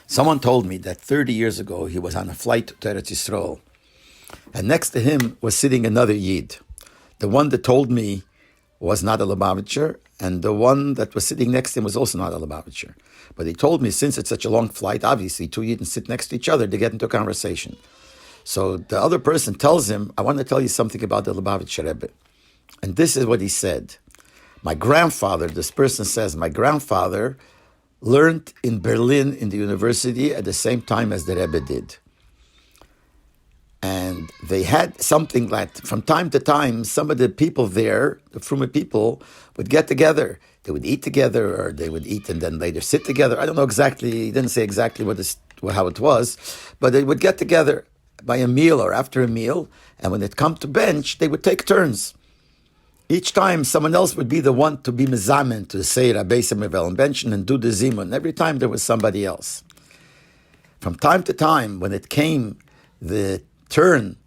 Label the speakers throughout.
Speaker 1: Someone told me that 30 years ago he was on a flight to Eretz Yisrael, and next to him was sitting another Yid. The one that told me was not a Lubavitcher, and the one that was sitting next to him was also not a Lubavitcher. But he told me, since it's such a long flight, obviously two Yidden sit next to each other to get into a conversation. So the other person tells him, I want to tell you something about the Lubavitcher Rebbe. And this is what he said. My grandfather, this person says, my grandfather learned in Berlin in the university at the same time as the Rebbe did. And they had something like, from time to time, some of the people there, the Fruma people, would get together. They would eat together, or they would eat and then later sit together. I don't know exactly, he didn't say exactly how it was, but they would get together by a meal or after a meal, and when it come to bench, they would take turns. Each time, someone else would be the one to be mezamen, to say Rabbi Leibel and bench and do the zimun. Every time there was somebody else. From time to time, when it came the turn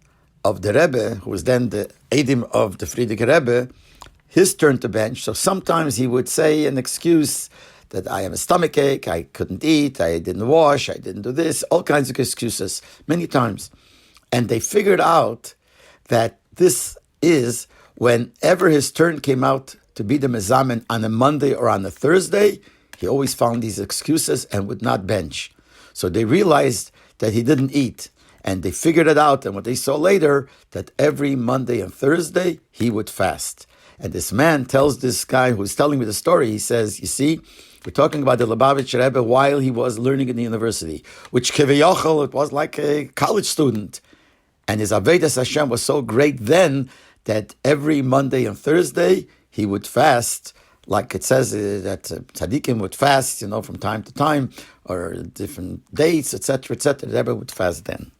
Speaker 1: of the Rebbe, who was then the Edim of the Frierdiker Rebbe, his turn to bench. So sometimes he would say an excuse that I have a stomachache, I couldn't eat, I didn't wash, I didn't do this, all kinds of excuses, many times. And they figured out that this is whenever his turn came out to be the mezamen on a Monday or on a Thursday, he always found these excuses and would not bench. So they realized that he didn't eat. And they figured it out, and what they saw later, that every Monday and Thursday, he would fast. And this man tells this guy who's telling me the story, he says, you see, we're talking about the Lubavitcher Rebbe while he was learning in the university, which Kiviyachol, it was like a college student. And his Avodas Hashem was so great then that every Monday and Thursday, he would fast, like it says that tzaddikim would fast, from time to time, or different dates, etc., etc. The Rebbe would fast then.